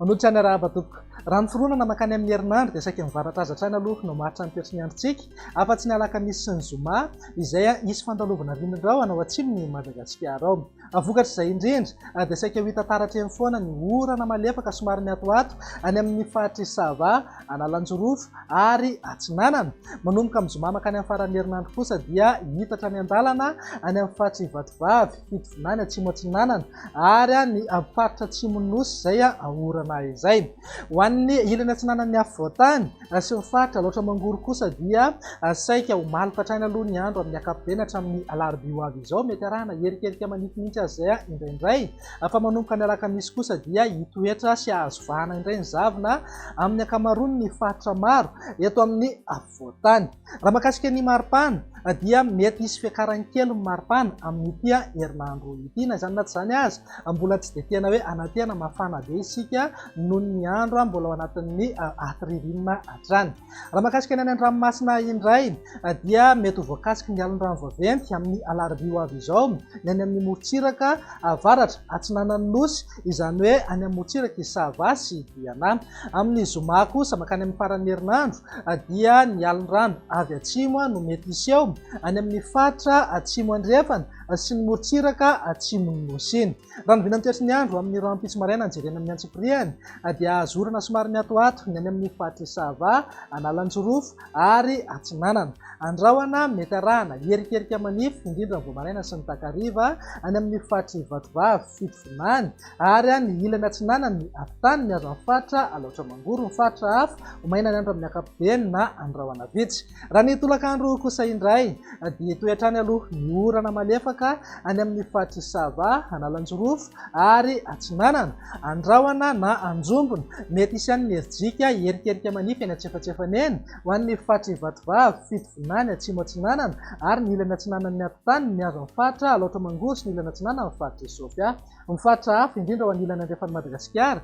Manohitra ny arahabatoko raha ny fironana makany amin'ny herinandro dia saika mivaratra azy hatrany aloha no maharitra ny toetrany androntsika afa-tsy ny alakamisy sy ny zoma izay isy fandalovana rinon-drahona ao atsimon'ny Madagasikara ao. Vokatra izay indrindra dia saika ho hita taratra eny foana ny orana malefaka somary miatoato any amin'ny fahatry Sava, Analanjorofo ary Atsinanana. Manomboka amin'ny zoma makany amin'ny faran'ny herinandro kosa dia hitatra ny andalana any amin'ny fahatry Vatovavy, Fitovinany, Atsimo Atsinanana ary ny faritra Atsimon'ny Nosy izay orana izay. Ho an'ny ilany atsinanan'ny afovoantany sy ny faritra loatra mangoro kosa dia saika ho malaka hatrany aloha ny andro amin'ny ankapobeny hatramin'ny alarobia ho avy izao, mety arahana herikerika manify mihitsy azy izay indraindray. Fa manomboka ny alakamisy kosa dia hitoetra sy hahazo vahana indray ny zavona amin'ny ankamaroany ny faritra maro eto amin'ny afovoantany. Raha mahakasika ny maripana dia mety hisy fiakaran'ny kely ny maripana amin'ity herinandro ity, na izany na tsy izany aza mbola tsy dia tena hoe anatena mafana be isika noho ny andro mbola ao anatin'ny aty-ririnina hatrany. Raha mahakasika ny any an-dranomasina indray dia mety ho voakasika ny alin-drano vaventy amin'ny alarobia ho avy izao ny any amin'ny morotsiraka avaratra Atsinanan'ny Nosy, izany hoe any amin'ny morotsiraka Sava sy Diana. Amin'ny zoma kosa makany amin'ny faran'ny herinandro dia ny alin-drano avy atsimo no mety hisy eo any amin'ny fatra Atsimo Andrefana sy ny morotsiraka Atsimon'ny Nosy iny. Raha ny vinany toetry ny andro amin'ny rampitso maraina jerena amin'ny antsipiriany dia azorana somary miatoato ny any amin'ny fahatry Sava, Analanjorofo ary Atsinanana. Andrahoana mety arahana herikerika manify indrindra ny Voamaraina sy ny Takariva any amin'ny fahatry Vatovavy, Fitovinany ary ny ilany Atsinanana ny ampitany miazo amin'ny fatra Alaotra Mangoro, ny fatra hafa ho maina ny andro amin'ny ankapobeny na andrahoana vitsy. Raha ny tolakandro kosa indray dia toetrany aloha ny orana malefaka any amin'ny fahatry Sava, Analanjorofo ary Atsinanana. Andrahoana na anjombona mety hisy any enerjika herikerika manify eny antsefatsefany eny ho an'ny fahatry Vatovavy, Fitovinany, Atsimo Atsinanana ary ny ilany Atsinanana ny ampitany miazo amin'ny fatra Alaotra Mangoro sy ny ilany Atsinanana ny fahatry Sofia. Ny fatra hafa indrindra ho an'ny ilany andrefan'ny Madagasikara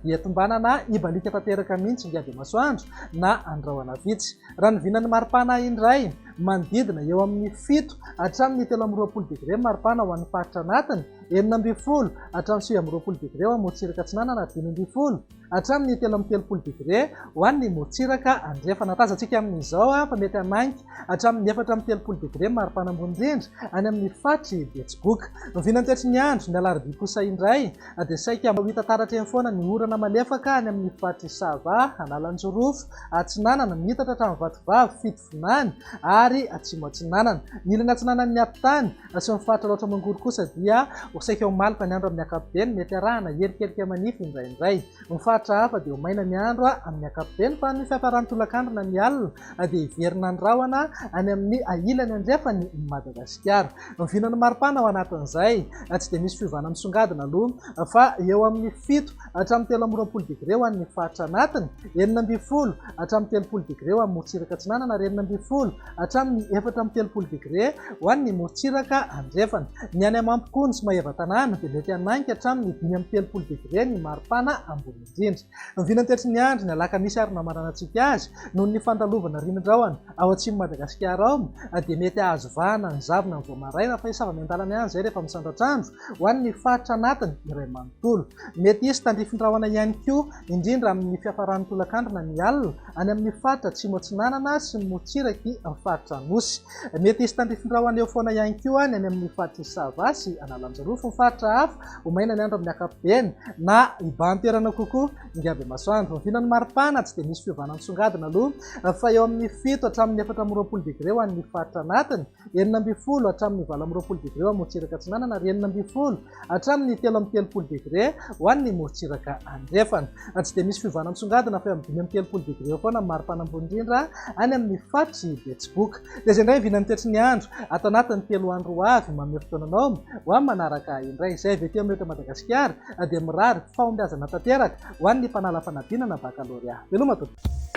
dia tombanana ibalika tanteraka mihitsy ingady masoandro na andrahoana vitsy. Raha ny vinan'ny maripana indray manodidina eo amin'ny 7 hatramin'ny 13 degré maripana ho an'ny faritra anatiny, 9 hatramin'ny 9 degré ho an'ny morotsiraka Atsinanana, 10 hatramin'ny 13 degré ho an'ny morotsiraka Andrefana. Tazantsika amin'izao fa mety hananky hatramin'ny 4 degré maripana ambony indrindra any amin'ny fatry Betsiboka. Ny vinany toetry ny andro ny alarobia kosa indray dia saika ho hita taratra eny foana ny orana malefaka any amin'ny fatry Sava, Analanjorofo, Atsinanana, mitatra hatramin'ny Vatovavy, Fitovinany ary Atsimo Atsinanana. Ny ilany Atsinanana ny ampitany sy ny fatra Alaotra Mangoro kosa dia saika ho malaka ny andro amin'ny ankapobeny, mety arahana herikerika manify indraindray. Ny fatra hafa dia ho maina ny andro amin'ny ankapobeny, fa ny fiafaran'ny tolakandrona ny alina dia hiverina ny rahona any amin'ny ilany andrefany Madagasikara. Ny vinan'ny maripana ao anatin'izay tsy dia misy fiovana misongadina aloha fa eo amin'ny 7 hatramin'ny 13 degré ho an'ny faritra anatiny, 12 hatramin'ny 13 degré ho an'ny morotsiraka Atsinanana ary 12 hatramin'ny 14 degré ho an'ny morotsiraka Andrefana. Ny any Amampikony sy Maheva-tanàna dia mety hananky hatramin'ny 5 degré ny maripana ambony indrindra. Ny vinany toetry ny andro ny alakamisy ary namaranantsika azy noho ny fandalovana rinon-drahona ao atsimo Madagasikara ao dia mety hahazo vahana ny zavona ny Voamaraina fa hisava miandalana ihany izay rehefa misandratrandro ho an'ny faritra anatiny iray manontolo. Mety hisy tandrifin-drahona ihany koa indrindra amin'ny fiafaran'ny tolakandrona ny alina any amin'ny faritra Atsimo Atsinanana sy ny morotsiraky amin'ny faritra Nosy. Mety hisy tandrifin-drahona eo foana ihany koa ny any amin'ny fahatry Sava sy Analanjorofo. Ny faritra hafa ho maina ny andro amin'ny ankapobeny na ibahan-toerana kokoa ingady masoandro. Ny vinan'ny maripana tsy dia misy fiovana misongadina aloha fa eo amin'ny 7 hatramin'ny 14 degré ho an'ny faritra anatiny, 12 hatramin'ny 19 degré ho an'ny morotsiraka Atsinanana ary 12 hatramin'ny 13 degré ho an'ny morotsiraka Andrefana. Tsy dia misy fiovana misongadina fa eo amin'ny 15 degré eo foana maripana ambony indrindra any amin'ny fatry Betsiboka. Dia izay indray vinan'ny toetry ny andro ato anatin'ny 3 andro ho avy manome fotoananao ho amin'ny manaraka indray. Izay avy etỳ amin'ny Madagasikara dia mirary fahombiazana tanteraka ho an'ny mpanala fanadinana bakalorea. Veloma tompoko.